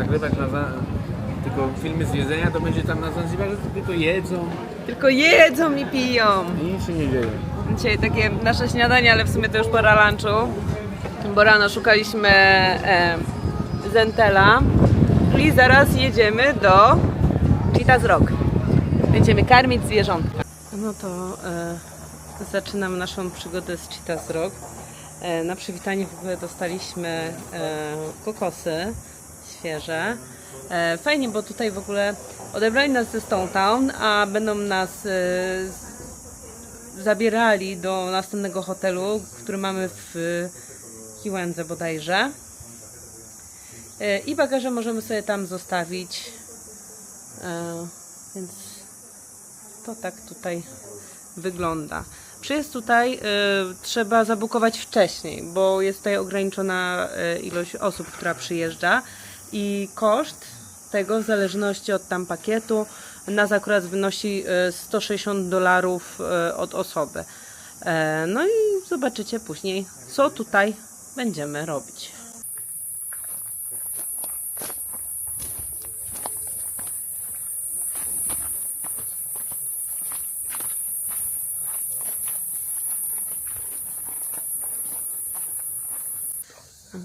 nagrywać tylko filmy z jedzenia, to będzie tam na Zanzibarze tylko jedzą. Tylko jedzą i piją. I nic się nie dzieje. Dzisiaj takie nasze śniadanie, ale w sumie to już pora lunchu. Bo rano szukaliśmy Zentela i zaraz jedziemy do Cheetah Rock. Będziemy karmić zwierzątka. No to zaczynam naszą przygodę z Cheetah Rock. Na przywitanie w ogóle dostaliśmy kokosy świeże. Fajnie, bo tutaj w ogóle odebrali nas ze Stown Town, a będą nas zabierali do następnego hotelu, który mamy w Kiłędze bodajże. I bagaże możemy sobie tam zostawić. Więc to tak tutaj wygląda. Przyjazd tutaj trzeba zabukować wcześniej, bo jest tutaj ograniczona ilość osób, która przyjeżdża i koszt tego w zależności od tam pakietu nas akurat wynosi $160 od osoby. No i zobaczycie później, co tutaj będziemy robić.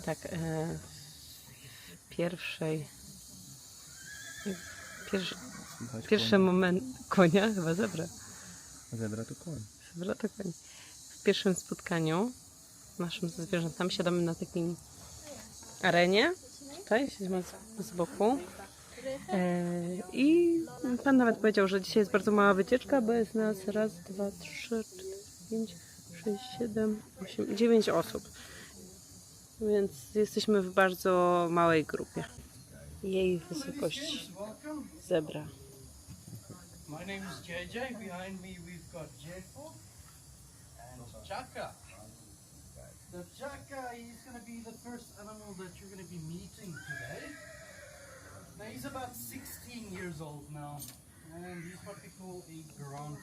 Tak, pierwszy moment konia, chyba zebra. Zebra to koń. Zebra to koń. W pierwszym spotkaniu naszym ze zwierzętami siadamy na takim arenie. Tutaj siedzimy z boku. I pan nawet powiedział, że dzisiaj jest bardzo mała wycieczka, bo jest nas raz, dwa, trzy, 4, 5, 6, 7, 8, 9 osób. Więc jesteśmy w bardzo małej grupie. Jej wysokość zebra. My name is JJ. Behind me we've got Jeffo and Chaka. The Chaka is going to be the first animal that you're going to be meeting today. Now he's about 16 years old now, and he's what we call a grand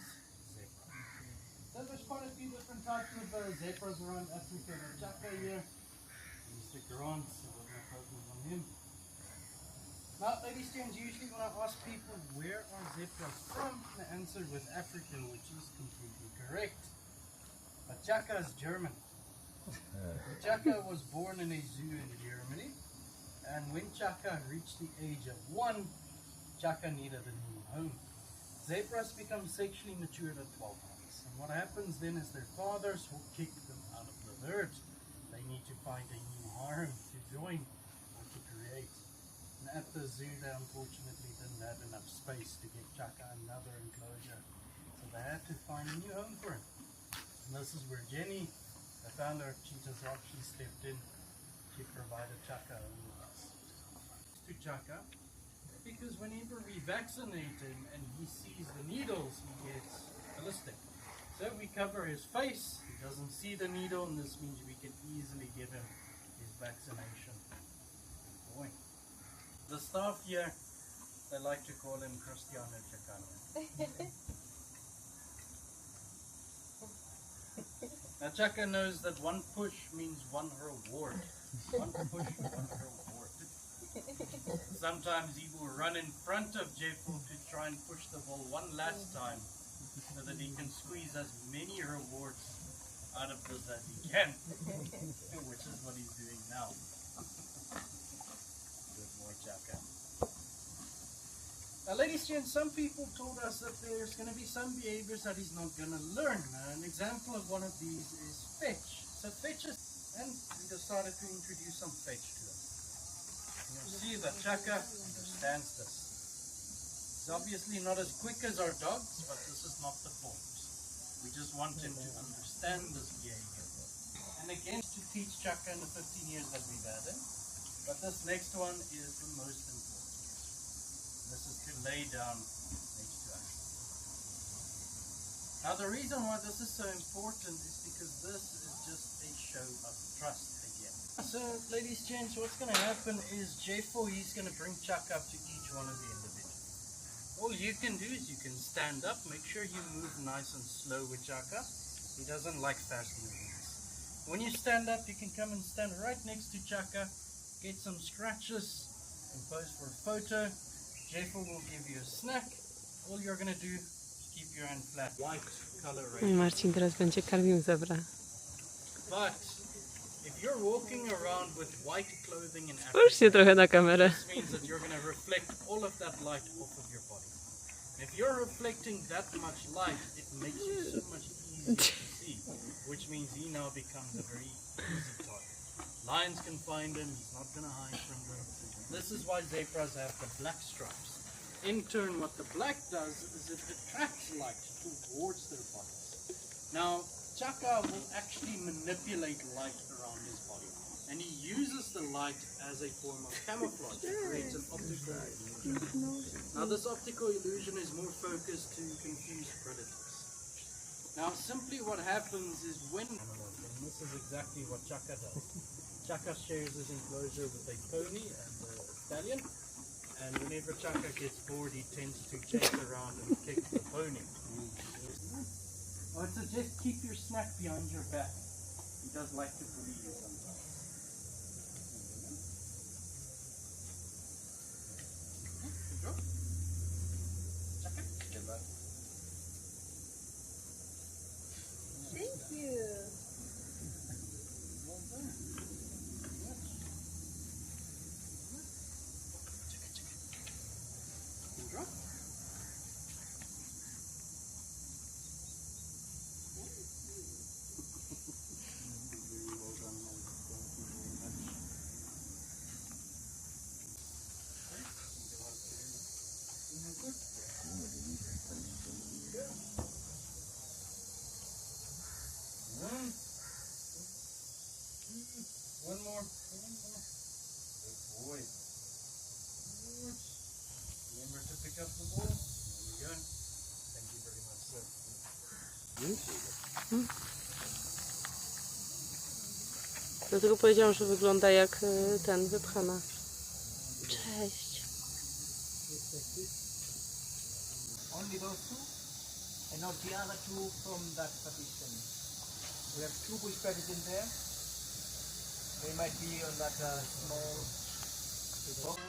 zebra. So there's quite a few different types of zebras around Africa. The Chaka here. He's the grand, so we're going to focus on him. Now, ladies and gents, usually when I ask people where are zebras from, the answer was African, which is completely correct. But Chaka is German. Chaka was born in a zoo in Germany, and when Chaka reached the age of 1, Chaka needed a new home. Zebras become sexually matured at 12 months, and what happens then is their fathers will kick them out of the herd. They need to find a new harem to join or to create. And at the zoo they unfortunately didn't have enough space to give Chaka another enclosure. So they had to find a new home for him. And this is where Jenny, the founder of Cheetah Rock, she stepped in. She provided Chaka a home with us. To Chaka, because whenever we vaccinate him and he sees the needles, he gets ballistic. So we cover his face, he doesn't see the needle, and this means we can easily give him his vaccination. Boy. The staff here, they like to call him Cristiano Chacano. Now Chaka knows that one push means one reward. One push, one reward. Sometimes he will run in front of Jeffel to try and push the ball one last time, so that he can squeeze as many rewards out of this as he can, which is what he's doing now. Good boy, Chaka. Now, ladies and gents, some people told us that there's going to be some behaviors that he's not going to learn. An example of one of these is fetch. So fetch is, and we decided to introduce some fetch to him. You'll see that Chaka understands this. He's obviously not as quick as our dogs, but this is not the point. We just want him to understand this behavior. And again, to teach Chaka in the 15 years that we've had him. But this next one is the most important. This is to lay down next to us. Now the reason why this is so important is because this is just a show of trust again. So ladies and gents, what's going to happen is Jeffo, he's going to bring Chaka up to each one of the individuals. All you can do is you can stand up, make sure you move nice and slow with Chaka. He doesn't like fast movements. When you stand up, you can come and stand right next to Chaka, get some scratches, and pose for a photo. Jeff will give you a snack. All you're going to do is keep your hand flat. White color I rating. Marcin teraz będzie karmił zebra. But if you're walking around with white clothing in Africa, Spójrzcie trochę na kamerę. this means that you're going to reflect all of that light off of your body. If you're reflecting that much light, it makes you so much easier to see, which means he now becomes a very easy target. Lions can find him, he's not going to hide from them. This is why zebras have the black stripes. In turn, what the black does is it attracts light towards their bodies. Now, Chaka will actually manipulate light around his body, and he uses the light as a form of camouflage. It creates an optical illusion. Now, this optical illusion is more focused to confuse predators. Now, simply what happens is when animals, and this is exactly what Chaka does. Chaka shares his enclosure with a pony and a stallion. And whenever Chaka gets bored, he tends to chase around and kick the pony. I would suggest keep your snack behind your back. He does like to bully you sometimes. Good job. Chaka, get back. Thank you. Well done. Good job. Very well done, man. Thank you very much. One more. Good boy. Good. Remember to pick up the ball. There we go. Thank you very much, sir. Dlatego powiedziałam, że wygląda jak ten, wypchana. Cześć. Only those two, and not the other two from that partition. We have two bush patties in there. They might be on that small box.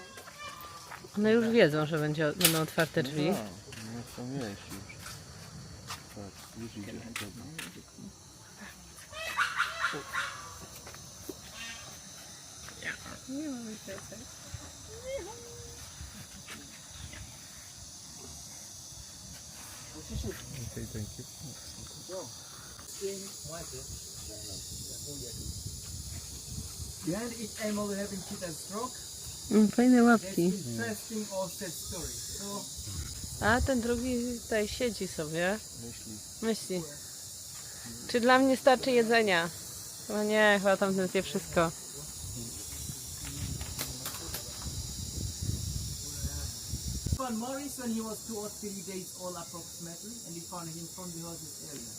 One już wiedzą, że będą otwarte drzwi. No to wiesz już. Tak, już idzie. Nie mamy piesek. Okay, thank you. Behind each animal we have in Cheetah's stroke. Fajne There's łapki. interesting or sad story. So A ten drugi tutaj siedzi sobie. Myśli. Myśli. Czy dla mnie starczy jedzenia? Chyba nie, chyba tamten zje wszystko. found Maurice when he was 2 or 3 days old approximately, and we found him from the horses area.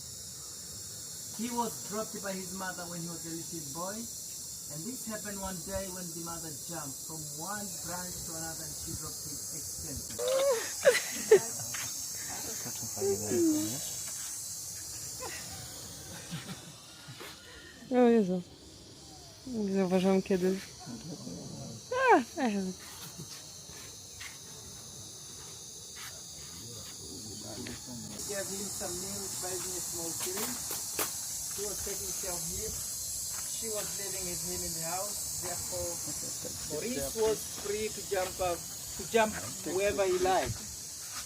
He was dropped by his mother when he was a little boy, and this happened one day when the mother jumped from one branch to another and she dropped his expensive. Skaczą fajnie daleko, nie? O Jezu. Nie zauważyłam kiedy. Gave him some meals by a small shilling. He was taking care of him. She was living with him in the house. Therefore, Maurice was free to jump wherever he liked.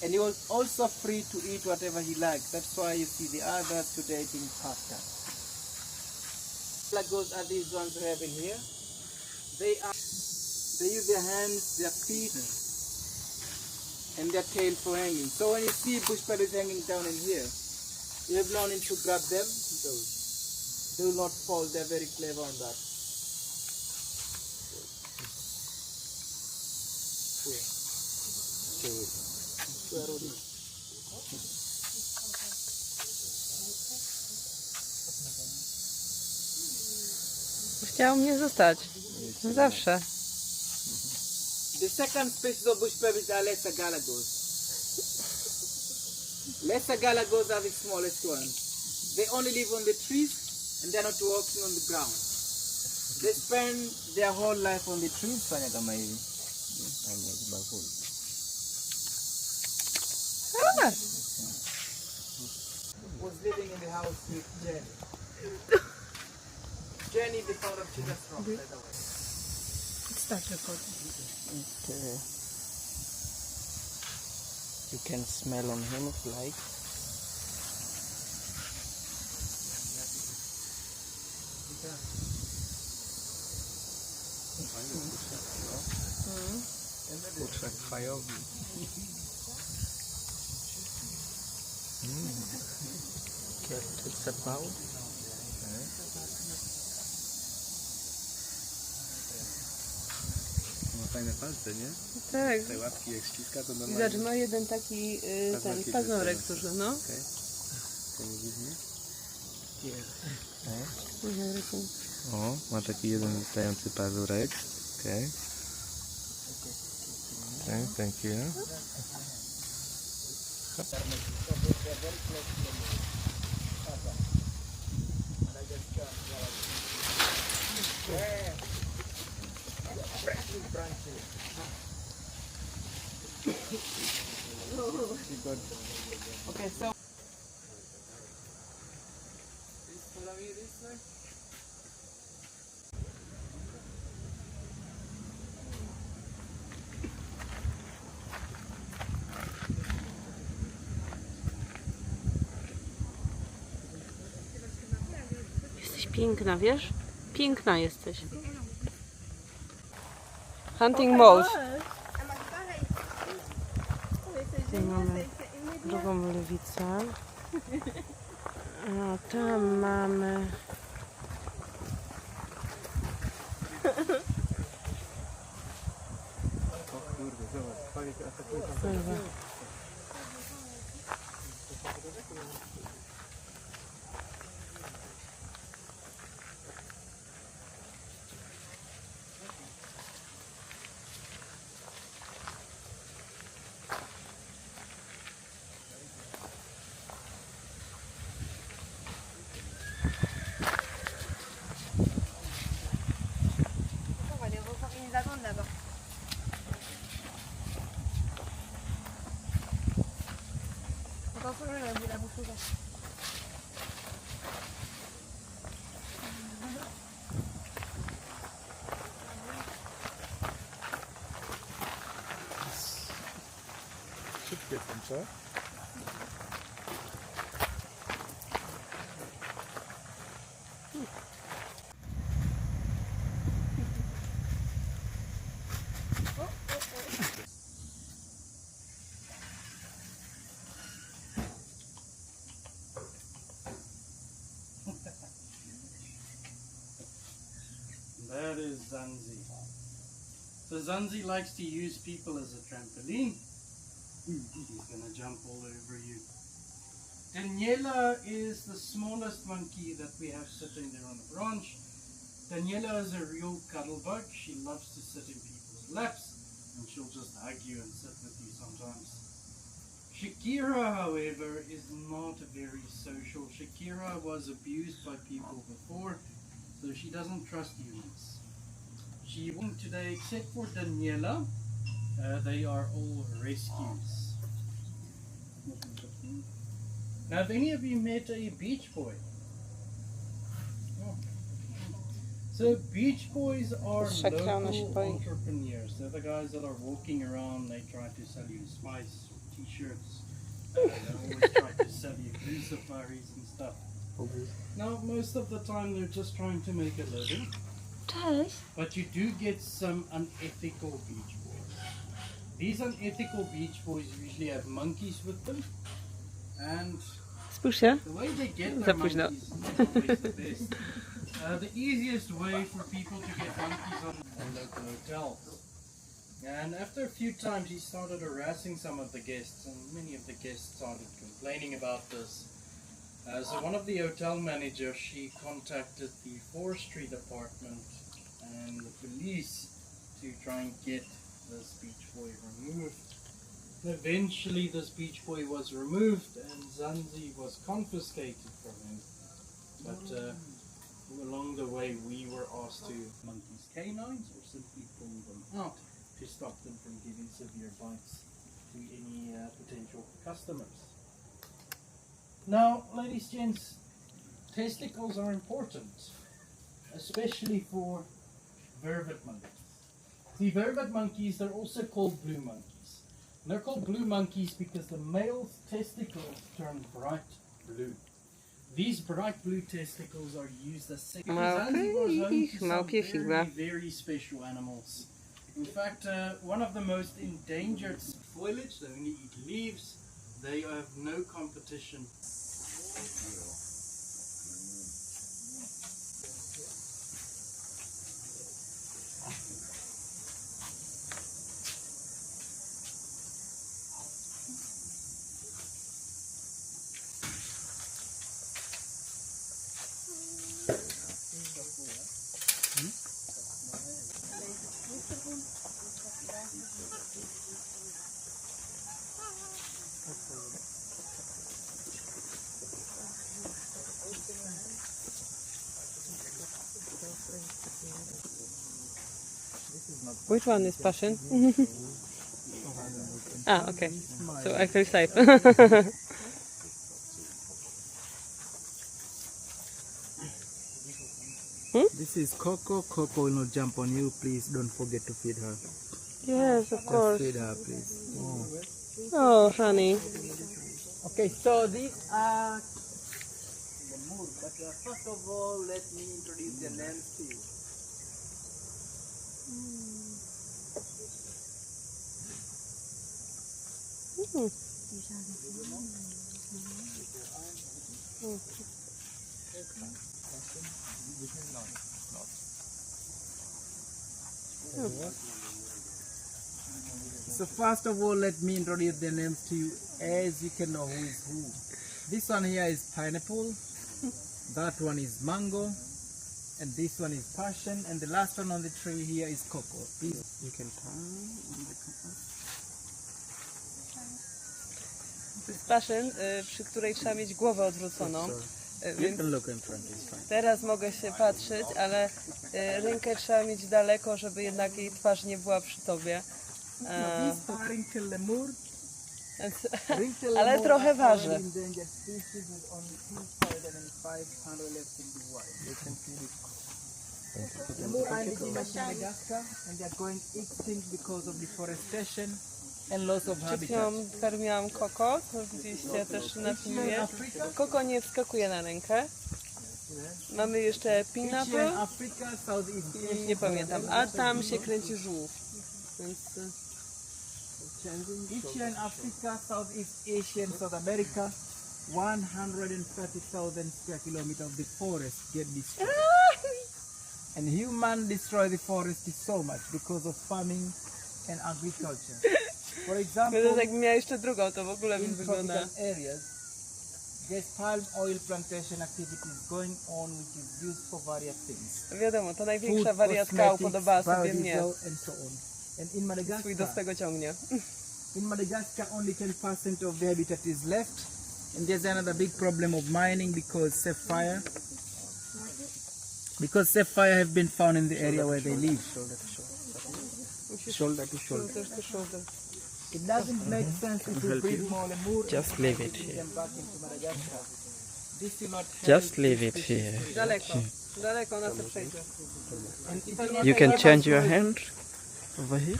And he was also free to eat whatever he liked. That's why you see the others today being passed up. Like those are these ones we have in here. They use their hands, their feet, and their tail for hanging. So when you see bush parrots hanging down in here, you have learned to grab them. They will not fall. They're very clever on that. Chciał mnie zostać. Zawsze. The second species of bush parrots are lesser galagos. Lesser galagos are the smallest ones. They only live on the trees and they're not walking on the ground. They spend their whole life on the trees. Was living in the house with Jenny. Jenny, the father of Cheetah's from, by the way. Start recording. Okay. You can smell on him if you like. Kurczak fajowy. It's about. Ma fajne palce, nie? Tak. Te łapki jak ściska to I normalnie. zobacz, ma jeden taki ten paznorek duży, no. Okej. To mówimy? O, ma taki jeden wystający pazurek. Okej. Okay, thank you. Okay, so. Follow me this way. Jesteś piękna, wiesz? Piękna jesteś. Hunting mode. Tutaj mamy drugą lewicę. A tam mamy... Dobra. Szybkie są, co? That is Zanzi. So Zanzi likes to use people as a trampoline. He's gonna jump all over you. Daniela is the smallest monkey that we have sitting there on the branch. Daniela is a real cuddle bug. She loves to sit in people's laps and she'll just hug you and sit with you sometimes. Shakira, however, is not very social. Shakira was abused by people before, so she doesn't trust humans. She won't today, except for Daniela. They are all rescues. Now, have any of you met a beach boy? Oh. So, beach boys are local entrepreneurs. They're the guys that are walking around. They try to sell you spice, t-shirts. They always try to sell you crucifixes and stuff. Now, most of the time, they're just trying to make a living. Cześć. But you do get some unethical beach boys. These unethical beach boys usually have monkeys with them. And Spójrz się. the way they get Za their późno. monkeys is not always the best. The easiest way for people to get monkeys on local hotels. And after a few times he started harassing some of the guests, and many of the guests started complaining about this. So one of the hotel managers, she contacted the forestry department and the police to try and get this beach boy removed. Eventually this beach boy was removed and Zanzi was confiscated from him. But along the way we were asked to monkeys canines or simply pull them out to stop them from giving severe bites to any potential customers. Now, ladies and gents, testicles are important, especially for vervet monkeys. See, vervet monkeys, they're also called blue monkeys. And they're called blue monkeys because the male's testicles turn bright blue. These bright blue testicles are used as very special animals. In fact, one of the most endangered foliage, they only eat leaves, they have no competition. Which one is passion? Ah, okay. So actually safe. This is Coco. Coco will not jump on you. Please don't forget to feed her. Yes, of course. Feed her, please. Oh, honey. Okay, so these are the mood. But first of all, let me introduce their names to you. So first of all, let me introduce their names to you, as you can know who is who. This one here is pineapple, that one is mango, and this one is passion, and the last one on the tree here is cocoa. Please, you can turn on the compass. To jest passion, przy której trzeba mieć głowę odwróconą. You can look in front, it's fine. Teraz mogę się patrzeć, ale rękę trzeba mieć daleko, żeby jednak jej twarz nie była przy tobie. These are wrinkled lemur. Wrinkled Ale lemur trochę are waży. already endangered species with only 2,500 left in the wild. You can see it. Lemur are indigenous to Madagascar and they are going extinct because of deforestation and loss of Przed habitat. chwilą karmiłam Koko, to widzieliście też na filmie. Koko nie wskakuje na rękę. Mamy jeszcze pineapple Africa, Southeast i Asia. nie pamiętam, a tam się kręci żółw. Więc Eastern Africa, Southeast Asia and South America, 130,000 square kilometers of the forest get destroyed. And human destroy the forest so much because of farming and agriculture. For example, jak miała jeszcze drugą, to w ogóle bym in wygląda. tropical areas, there's palm oil plantation activities going on which is used for various things. Wiadomo, to największa Food, wariatka cosmetics, upodobała sobie mnie. biodiesel and so on. And in Swój Madagascar, do tego ciągnie. in Madagascar only 10% of the habitat is left. And there's another big problem of mining because sapphire. Because sapphire have been found in the area where they live. Shoulder to shoulder. It doesn't make sense if you breed more lemur. Just leave it here. Them back into Madagascar. This will not help. Just leave it here. Daleko ona se przejdzie. And it will not You can help change us your grow. hand over here.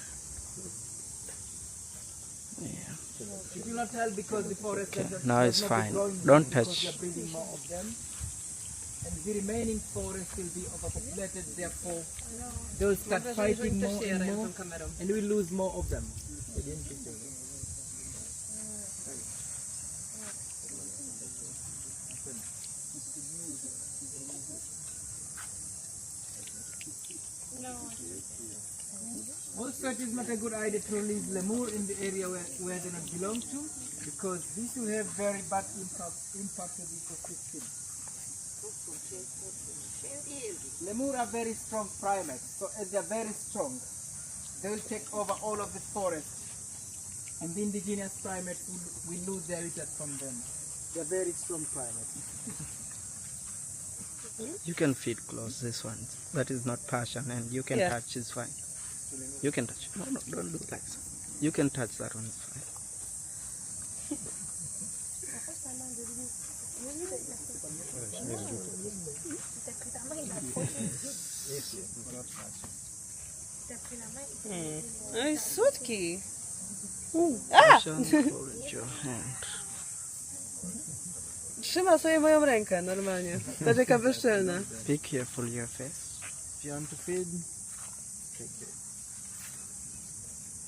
Yeah. It will not help because the forest does Now does it's not be fine. growing Don't because touch. we are breeding more of them. And the remaining forest will be overpopulated, therefore they'll start fighting more and more, and we'll lose more of them. Also, it is not a good idea to release lemur in the area where they don't belong to, because this will have very bad impact on the ecosystem. Lemur are very strong primates, so as they are very strong, they will take over all of the forest, and the indigenous primates will lose their habitat from them. They are very strong primates. You can feed close this one. That is not passion and you can Yeah. touch, it's fine. You can touch. No, no, don't do like so. You can touch that one. It's fine. No jest słodki. Hold your hand. Trzyma sobie moją rękę normalnie. Patrz jaka bezczelna. Be careful your face. If you want to feed, take it.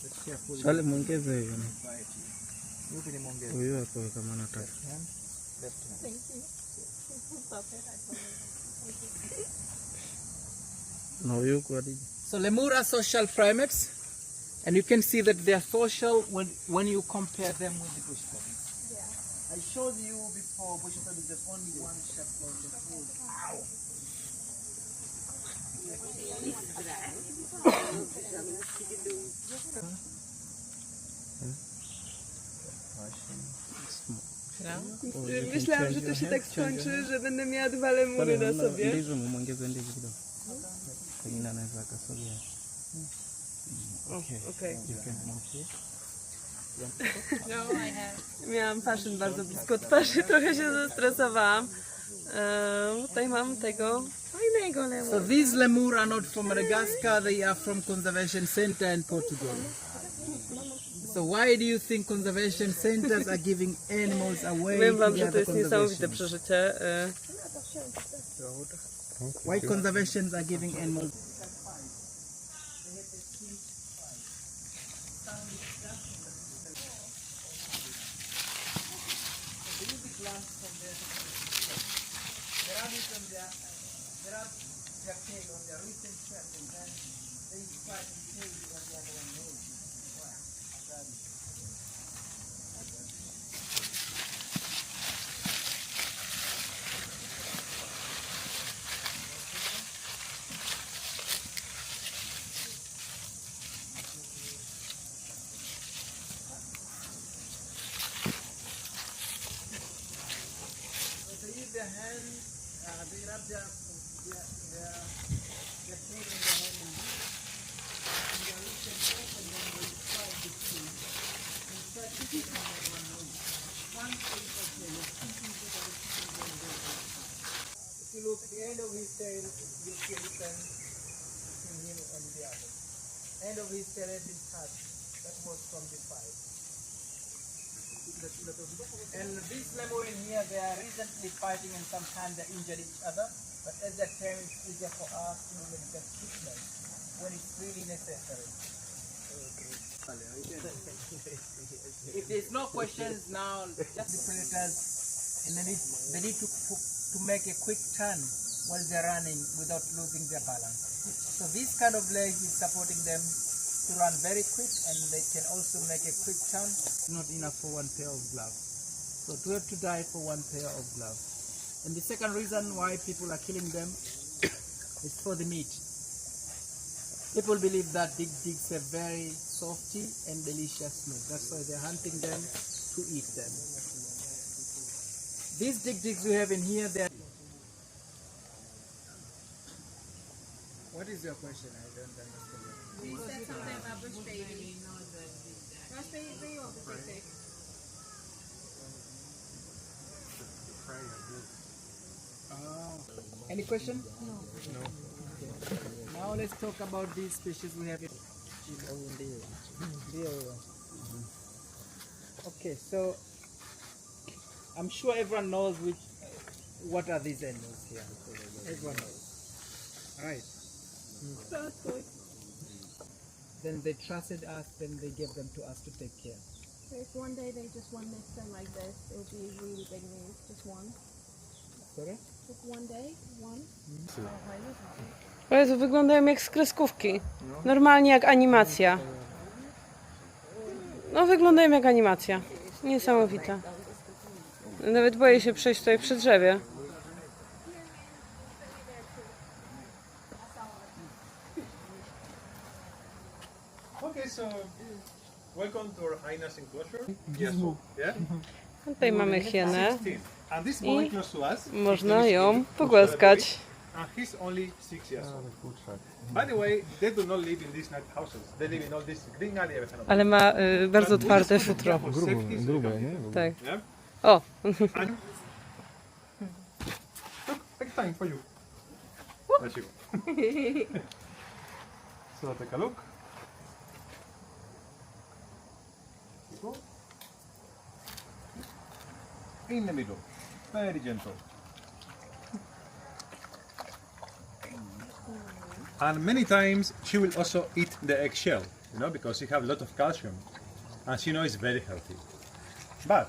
Just careful. Sale muongeze hiyo. You can mongeza. Huyo hapo kama anataka. Left hand. Na huyo kwa di. So lemur are social primates, and you can see that they are social when you compare them with the bush puppies. Yeah. I showed you before bush puppies there's only one shape on the food. Ow! Myślałam, że to się tak skończy, że będę miała 2 lemury na sobie. Ndizo muongeze ndizi kidogo. Pengine anaweza akasogea. Okej. You can move here. Miałam paszyn bardzo blisko twarzy, trochę się zestresowałam. Tutaj mam tego fajnego So lemura. these lemur are not from Madagascar, they are from Conservation Center in Portugal. So why do you think conservation centers are giving animals away Powiem to wam, the że to other jest niesamowite conservation? przeżycie. Why conservations are giving animals? If you look at the end of his tail, you'll see a difference between him and the other. End of his tail has been cut. That was from the fight. And these lemur in here, they are recently fighting and sometimes they injure each other. But at that time, it's easier for us to get treatment when it's really necessary. If there's no questions now, just the predators, and they need to make a quick turn while they're running without losing their balance. So this kind of leg is supporting them to run very quick, and they can also make a quick turn. It's not enough for one pair of gloves. So to have to die for one pair of gloves. And the second reason why people are killing them is for the meat. People believe that big digs have very softy and delicious meat. That's why they're hunting them to eat them. These digs we have in here, they're... What is your question? I don't understand. You said something about bush baby. Bush baby or bush baby? Any question? No. Now let's talk about these species we have. Okay, so I'm sure everyone knows what are these animals here. Everyone knows. Right. Then they trusted us, then they gave them to us to take care. So if one day they just one mix them like this, it would be really big news. Just one. Sorry? Just one day, one. O Jezu, wyglądają jak z kreskówki. Normalnie jak animacja. No wyglądają jak animacja. Niesamowite. Nawet boję się przejść tutaj przy drzewie. Okay, so welcome to our hyena's enclosure. Yes, yeah. Tutaj mamy hienę 16. And this moment close to us. można ją pogłaskać. and he's only 6 years old. By the way, they do not live in these night houses. They live in all this green area. Ale ma bardzo twarde futro. Grube, nie? Tak. Yeah. O! And look, take time for you. There you go. So take a look. Go. In the middle, very gentle. And many times she will also eat the eggshell, you know, because she have a lot of calcium, and she knows it's very healthy. But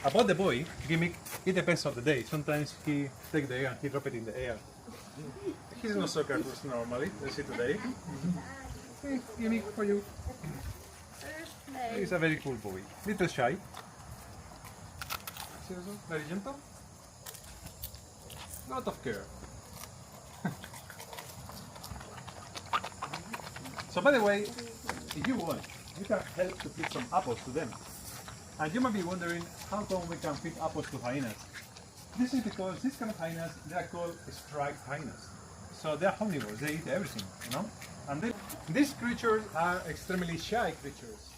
about the boy, gimmick, it depends on the day. Sometimes he take the egg and he drop it in the air. He's not so careful normally. Let's see today. Gimmick for you. He's a very cool boy. Little shy. Very gentle. Lot of care. So by the way, if you want, you can help to feed some apples to them. And you might be wondering how come we can feed apples to hyenas. This is because these kind of hyenas, they are called striped hyenas. So they are omnivores, they eat everything, you know? And these creatures are extremely shy creatures.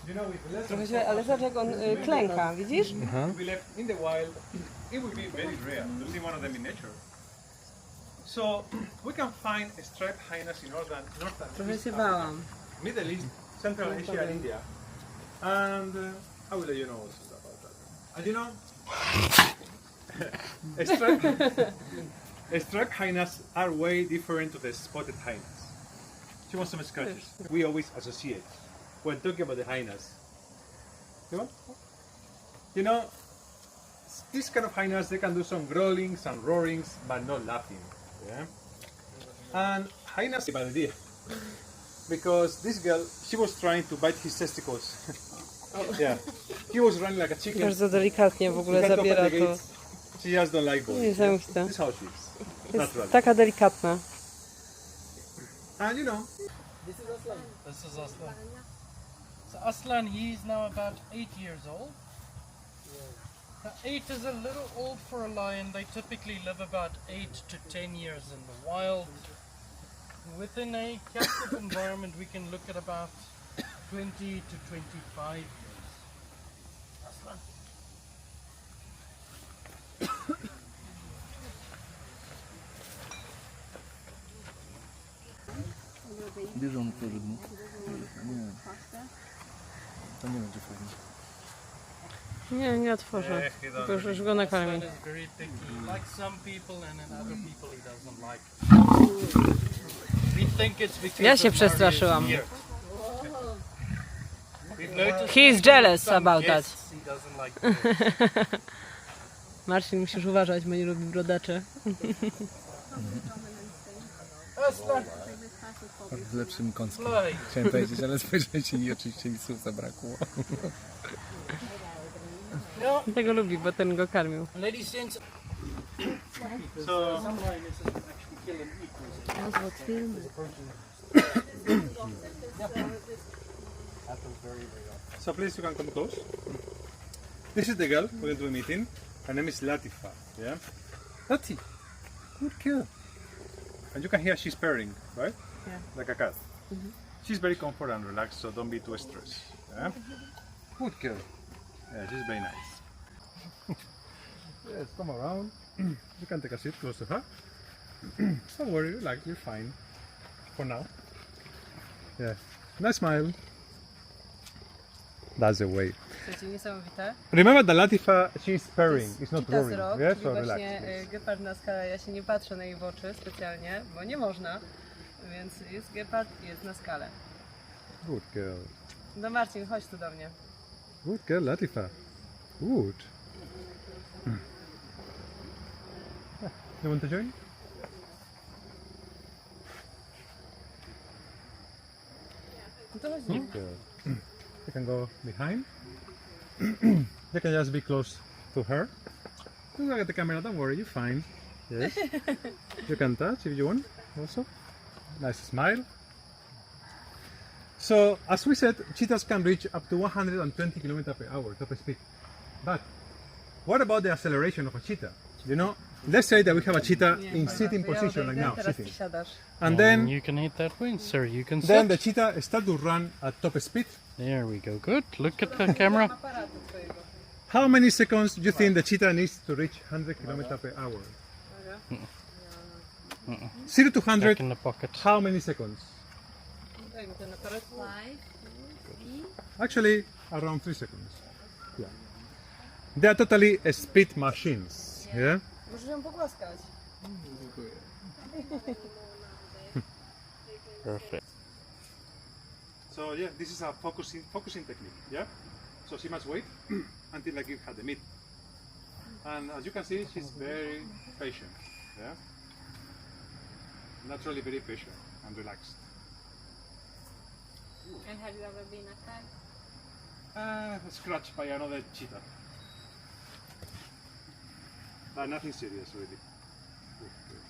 You know, with less than Ale zobacz jak on klęka, widzisz? to be left in the wild, it would be very rare to see one of them in nature. So we can find striped hyenas in northern Trochę East się Africa, bałam. Middle East, Central Asia, and India. And I will let you know also about that. And you know, striped hyenas are way different to the spotted hyenas. She wants some scratches. We always associate when talking about the hyenas. You know, these kind of hyenas, they can do some growlings and roarings, but not laughing. Yeah? And hyenas bad idea. Because this girl, she was trying to bite his testicles. Yeah. He was running like a chicken. Bardzo delikatnie w ogóle He had to zabiera open the to. gates. She just don't like boys. Niesamowite. This is how she is. Jest Naturally. taka delikatna. And you know, This is Aslan. So Aslan, he's now about 8 years old. Now 8 is a little old for a lion. They typically live about 8 to 10 years in the wild. Within a captive environment, we can look at about 20 to 25 years. Aslan. Bierzą to rybno. Nie. To nie będzie fajnie. Nie, nie otworzę. Tylko już go nakarmię. Aslan is very picky. Like some people, and in other people he doesn't like. We think it's because Ja się of przestraszyłam. Maria's beard. We've noticed He is jealous some about that. guests, he doesn't like beard. Marcin, musisz uważać, bo nie lubi brodaczy. Aslan, Z lepszym kąskiem. fly. Chciałem powiedzieć, ale spojrzeć i oczywiście mi słów zabrakło. No, Tego lubi, bo ten go karmił. ladies and gentlemen. so Some lioness actually kill and eat. So please, you can come close. This is the girl we're going to be meeting. Her name is Latifa. Yeah, Lati, good girl. And you can hear she's purring, right? Yeah. Like a cat. She's very comfortable and relaxed, so don't be too stressed. Yeah, good girl. Yeah, she's very nice. Yes, come around. You can take a seat close to her. Don't worry, relax, you're fine. For now. Yeah, nice smile. That's the way. Słuchajcie, niesamowite. Remember that Latifa, she's purring, it's not Cheetah roaring. wzrok, Yeah, czyli so relax. właśnie please. gepard na skalę. Ja się nie patrzę na jej w oczy specjalnie, bo nie można. Więc jest gepard, jest na skalę. Good girl. No Marcin, chodź tu do mnie. Good girl, Latifa. Good. You want to join? No to chodź z nim. Good girl. You can go behind. You can just be close to her. Don't look at the camera, don't worry, you're fine. Yes. You can touch if you want also. Nice smile. So, as we said, cheetahs can reach up to 120 km per hour top speed. But what about the acceleration of a cheetah? You know, let's say that we have a cheetah in sitting position like now, Teraz sitting. ty siadasz. And then you can hit that wing, sir. You can then sit. the cheetah start to run at top speed. There we go. Good. Look at the camera. How many seconds do you think the cheetah needs to reach 100 km per hour? 0 to 100, Back in the pocket. how many seconds? Actually, around 3 seconds. Yeah. They are totally speed machines. Yeah. Możesz ją pogłaskać. Perfect. So yeah, this is a focusing technique. Yeah. So she must wait until I give her the meat. And as you can see, she's very patient. Yeah. Naturally very patient and relaxed. And have you ever been attacked? Scratched by another cheetah. But nothing serious really. Good, good.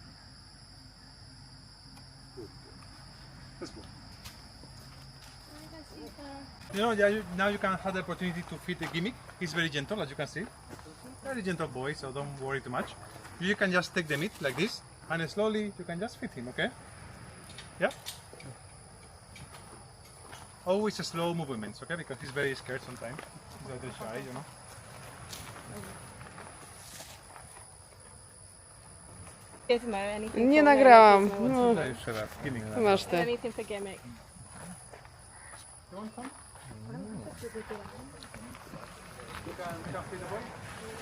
Good, good. Let's go. You know, yeah, now you can have the opportunity to feed the gimmick. He's very gentle, as you can see. Very gentle boy, so don't worry too much. You can just take the meat like this, and slowly you can just feed him, okay? Yeah? Always slow movements, okay? Because he's very scared sometimes. He's a little shy, you know. Gizmo, anything Nie for nagrałam. Gizmo? No, No, shut up. Gimmick. masz ty. Anything for gimmick.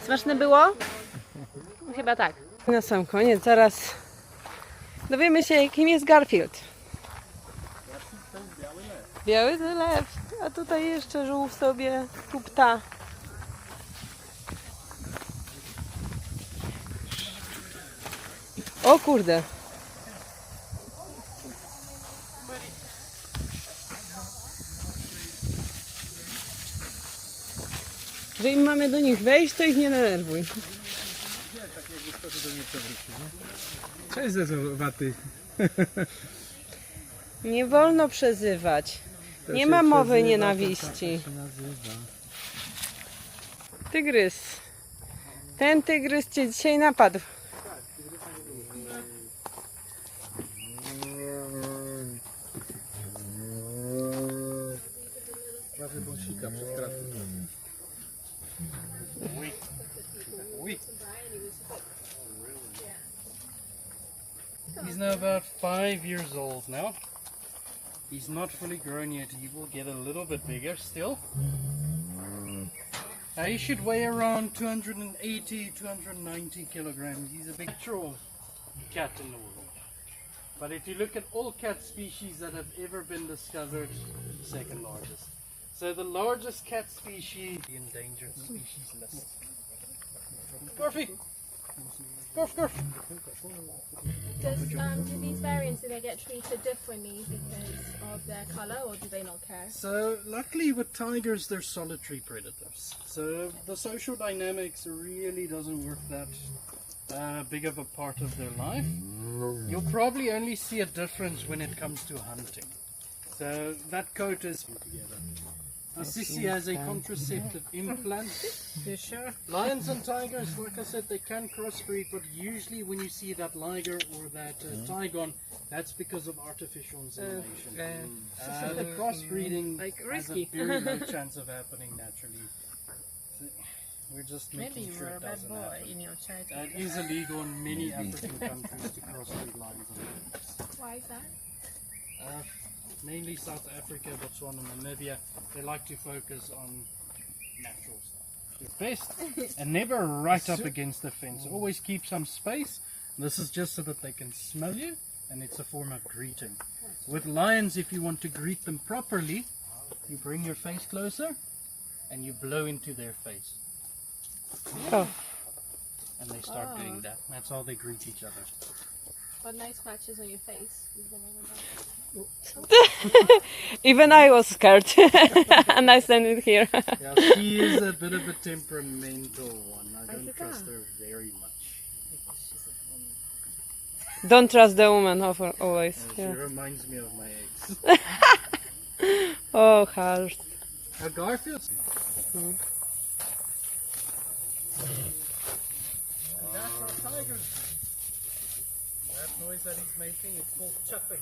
Smaczne było? Chyba tak. Na sam koniec zaraz dowiemy się, kim jest Garfield. Biały to lew, a tutaj jeszcze żółw sobie tupta. O kurde. Że im mamy do nich wejść, to ich nie denerwuj. Cześć zezowaty. Nie wolno przezywać. Nie ma mowy nienawiści. Tygrys. Ten tygrys cię dzisiaj napadł. Prawie bąsika przez kratę. He's now about 5 years old now. He's not fully grown yet. He will get a little bit bigger still. He should weigh around 280, 290 kilograms. He's a big natural cat in the world. But if you look at all cat species that have ever been discovered, second largest. So the largest cat species, the endangered species list. Gorfy! Gorf, gorf! Do these variants, do they get treated differently because of their colour, or do they not care? So luckily with tigers, they're solitary predators. So the social dynamics really doesn't work that big of a part of their life. You'll probably only see a difference when it comes to hunting. So that coat is together. Sissy has a contraceptive implant. You sure? Lions and tigers, like I said, they can crossbreed, but usually when you see that liger or that tigon, that's because of artificial insemination. The crossbreeding Like has a risky. very low chance of happening naturally. So we're just Maybe making you sure were a it bad doesn't boy happen. in your childhood. It is illegal in many African countries to crossbreed lions and tigers. Why is that? Mainly South Africa, Botswana, Namibia, they like to focus on natural stuff. The best, and never right up against the fence. Always keep some space. This is just so that they can smell you, and it's a form of greeting. With lions, if you want to greet them properly, you bring your face closer, and you blow into their face. Oh. And they start doing that. That's how they greet each other. Got no scratches on your face. You've been over that. Even I was scared. And I stand it here. Yeah, she is a bit of a temperamental one. I don't trust her very much. Don't trust the woman always. She Yeah. reminds me of my ex. Oh, harsh. Garfield. That noise that he's making is called chuffing.